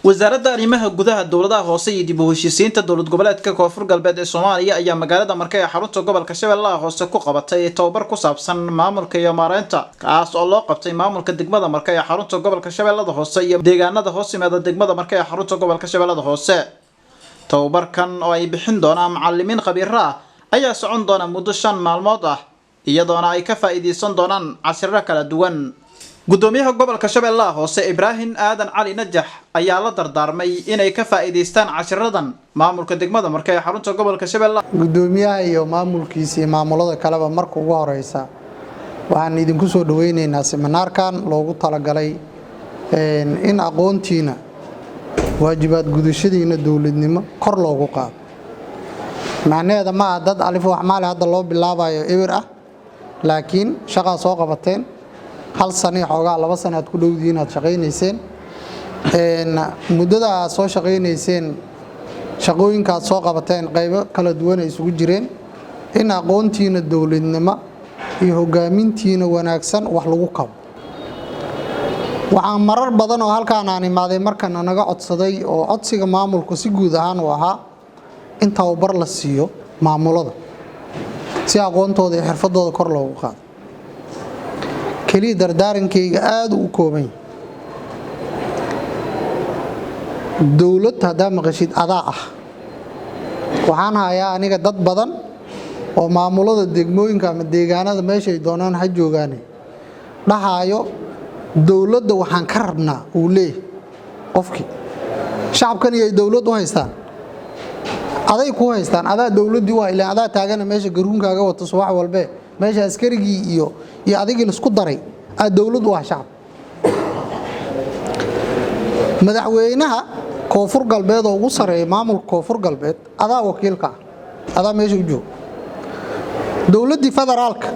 wasaaradda arrimaha gudaha dowladaha hoose iyo dib u heshiisiinta dowlad goboleedka Koonfur Galbeed ee Soomaaliya ayaa magaalada Marka ee xarunta gobolka Shabeellaha Hoose ku qabatay tababar ku saabsan maamulka iyo maareynta kaas oo loo qabtay maamulka degmada Marka ee xarunta gobolka Shabeellaha Hoose iyo deegaanada hoos yimaada degmada Marka ee xarunta gobolka Shabeellaha Hoose. tababarkan oo ay bixin doonaan macallimiin khabiir ah ayaa socon doona muddo 5 maalmood ah iyadoona ay ka faa'iideysan doonaan casharro kala duwan. gudoomiyaha gobolka Shabeellaha Hoose Ibrahim Aadan Cali Najax ayaa la dardaarmay inay ka faa'iideystaan cashiradan maamulka degmada Marka ee xarunta gobolka Shabeellaha. gudoomiyaha iyo maamulkiisa maamulada kaleba marka ugu horeysa waxaan idinku soo dhaweyneynaa seminaarkan loogu talagalay in aqoontiina waajibaad gudashadiina dawladnimo kor loogu qaado. macnaheedu ma aha dad alif wax maal hadda loo bilaabayo ewer ah laakiin shaqo soo qabateen hal sano xoogaa 2 sanaad ku dhowdiin aad shaqeynayseen muddada aad soo shaqeynayseen shaqooyinka aad soo qabateen qaybo kala duwan ay isugu jireen in aqoontiina dawladnimo iyo hogaamintiina wanaagsan wax lagu kabo. waxaan marar badan oo halkaan aan imaaday markan anaga codsaday oo codsiga maamulku si guud ahaan u ahaa in tababar la siiyo maamulada si aqoontooda iyo xirfadooda kor loogu qaado. kaliya dardaarankayga aad u kooban dawlad hadaa maqashid adaa ah waxaan hayaa aniga dad badan oo maamulada degmooyinka ama deegaanada meesha ay doonaan ha joogaan dhahayo dawladda waxaan ka rabnaa uu leeyahay qofkii shacabkan iyo dawlad u haystaan aday ku haystaan adaa dawladii waa ilaa adaa taagana meesha garuunkaaga wato subax walba meesha askarigii iyo adigii la isku daray aad dawlad u ah shacab. madaxweynaha Koonfur Galbeed oo ugu sareeyay maamulka Koonfur Galbeed adaa wakiilka adaa meesha u joog. dawladii federaalka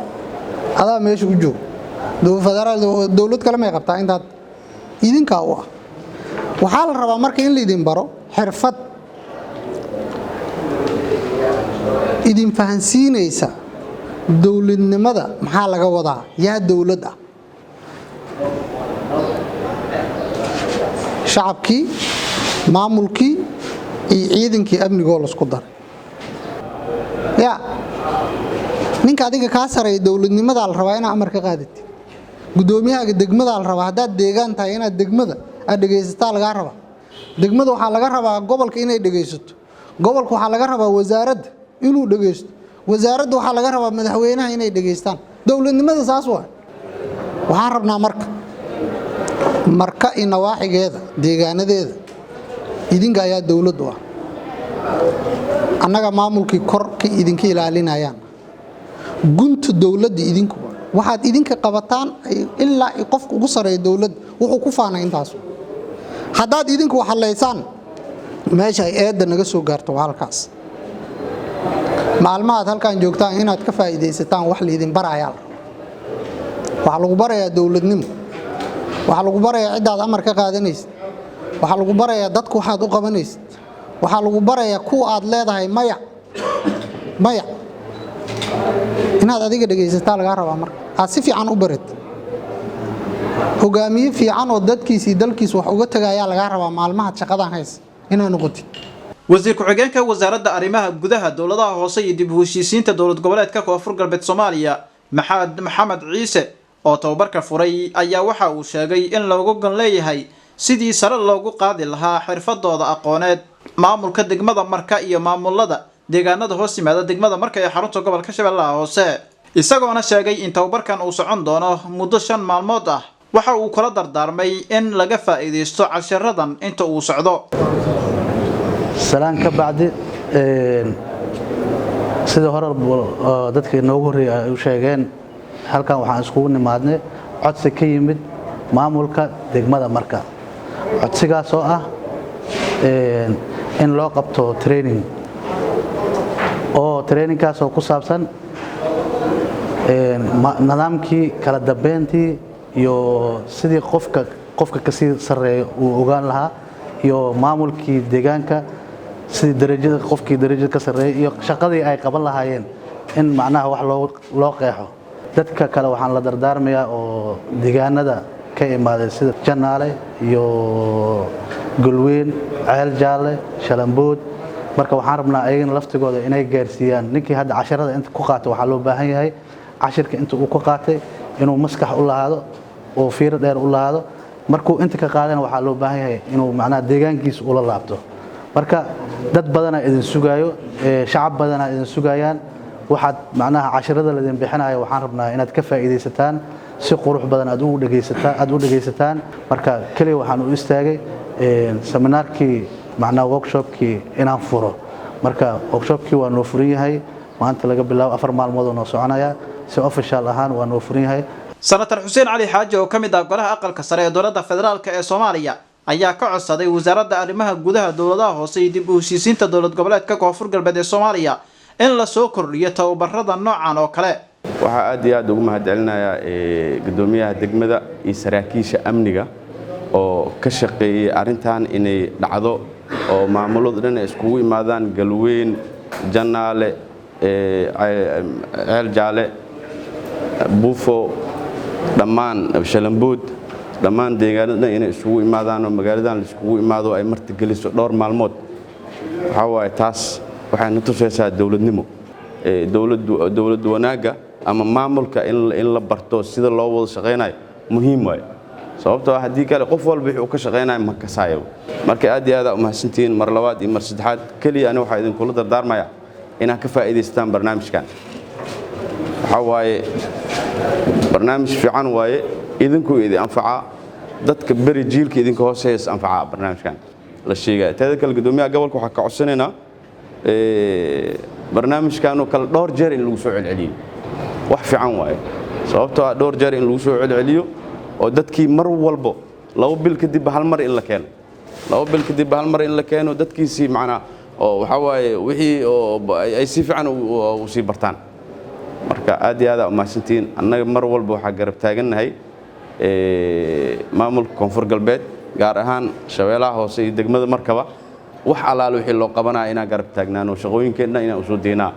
adaa meesha u joog. dawlad kale ma qabtaa intaad idinka u ah waxaa la rabaa marka in la idin baro xirfad idin fahansiinaysa dawladnimada maxaa laga wadaa yaa dawlad ah shacabkii maamulkii iyo ciidankii amniga la isku daray ya ninka adiga ka sareeyay dawladnimada la rabaa inaad amar ka qaadid gudoomiyaha degmada la rabaa hadaad deegaan tahay inaad degmada aad dhageysataa laga rabaa degmada waxa laga rabaa gobolka inay dhageysato gobolka waxa laga rabaa wasaaradda inuu dhageysto wasaaradda waxa laga rabaa madaxweynaha inay dhageystaan dawladnimada saas waxaan rabnaa marka in waaxigeeda deegaanadeeda idinka ayaa dawlad u ah annaga maamulkii kor ka idinka ilaalinayaan gunta dawladda idinku waxaad idinka qabataan ilaa qofka ugu sareeyo dawlad wuxuu ku faanay intaas haddaad idinku wax haleysaan meesha ay eedda naga soo gaarto halkaas maalmaha halkaan joogtaan inaad ka faa'iideysataan wax la idin barayaa waxa lagu barayaa dawladnimo waxa lagu barayaa cidaad amar ka qaadanaysid waxa lagu barayaa dadku waxaad u qabanaysid waxa lagu barayaa ku aad leedahay maya inaad adiga dhageysataa laga rabaa marka aad si fiican u barid hogaamiye fiican oo dadkiisa dalkiisa wax uga tagaya laga rabaa maalmaha shaqadan hays inaad noqotid. wasiir ku-xigeenka wasaaradda arrimaha gudaha dowladaha hoose iyo dib u heshiisiinta dowlad goboleedka Koonfur Galbeed Soomaaliya Maxamed Ciise oo tababarka furay ayaa waxa uu sheegay in looga gon leeyahay sidii sare loogu qaadi lahaa xirfadooda aqooneed maamulka degmada Marka iyo maamulada deegaanada hoos yimaada degmada Marka ee xarunta gobolka Shabeellaha Hoose isagoona sheegay in tababarkan uu socon doono muddo 5 maalmood ah waxa uu kala dardaarmay in laga faa'iideysto cashiradan inta uu socdo. salaan ka bacdi sida hore dadka inoogu horeeyay ay u sheegeen halkan waxaan iskugu nimaadnay codsi ka yimid maamulka degmada Marka codsigaas oo ah in loo qabto trainingkaas oo ku saabsan nidaamkii kala dambeyntii iyo sidii qofka ka sii sareeyo uu ogaan lahaa iyo maamulkii deegaanka sidii darajada qofkii darajada ka sareeyay iyo shaqadii ay qaban lahaayeen in macnaha wax loo qeexo dadka kale waxaan la dardaarmayaa oo deegaanada ka imaaday sida Janaale iyo Galweyn Ceel Jaalle Shalambood marka waxaan rabnaa ayagana laftigooda inay gaarsiiyaan ninkii hadda casharada inta ku qaato waxa loo baahan yahay cashirka inta uu ku qaatay inuu maskax u lahaado oo fiiro dheer u lahaado markuu inta ka qaadana waxa loo baahan yahay inuu macnaha deegaankiisa ula laabto marka dad badan idin sugaayo shacab badan idin sugayaan waxaad macnaha casharada la idin bixinayo waxaan rabnaa inaad ka faa'iideysataan si qurux badan aad u dhageysataan marka kaliya waxaan u istaagay seminaarkii macnaha workshopkii inaan furo marka workshopkii waa noo furan yahay maanta laga bilaabo 4 maalmood oo noo soconaya si official ahaan waa noo furan yahay Senator Xuseen Cali Xaaji oo kamid ah golaha aqalka sare ee dowladda federaalka ee Soomaaliya ayaa ka codsaday wasaaradda arrimaha gudaha dowladaha hoose iyo dib u heshiisiinta dowlad goboleedka Koonfur Galbeed ee Soomaaliya in la soo kordhiyo tababarada noocan oo kale waxa aad iyo aad ugu mahadcelinayaa gudoomiyaha degmada iyo saraakiisha amniga oo ka shaqeeyay arintan inay dhacdo oo maamulada dhan iskugu imaadaan Galweyn Janaale Ceel Jaalle Buufo dhammaan Shalambood dhammaan deegaanada inay isugu imaadaan oo magaaladan la isugu imaado ay marti geliso dhowr maalmood waxa waaye taas waxay na tusaysaa dawladnimo dawlad wanaaga ama maamulka in la barto sida loo wada shaqeynayo muhiim waay sababtoo ah hadii kale qof walba wuxuu ka shaqeynayo ma kasaayo marka aad iyo aad u mahadsantiin mar labaad iyo mar saddexaad kaliya ana waxa idin kula dardaarmaya inaad ka faa'iideystaan barnaamijkan waxa waaye barnaamij fiican waaye idinku idin anfaca dadka bari jiilka idinka hooseeyay anfaca barnaamijkan la sheegay taada kale gudoomiyaha gobolka waxa ka codsanayna barnaamijkan oo kala dhowr jeer in lagu soo celceliyo wax fiican waaye sababtoo ah dhowr jeer in lagu soo celceliyo oo dadkii mar walba 2 bil kadib hal mar in la keeno 2 bil kadib hal mar in la keeno dadkiisi macna oo waxa waaye wixii ay si fiican u sii bartaan marka aad iyo aad u mahadsantiin annaga mar walba waxa garab taaganahay maamulka Koonfur Galbeed gaar ahaan Shabeellaha Hoose iyo degmada Markaba wax alaal wixii loo qabanaa inaan garab taagnaano shaqooyinkeena inaan u soo deynaa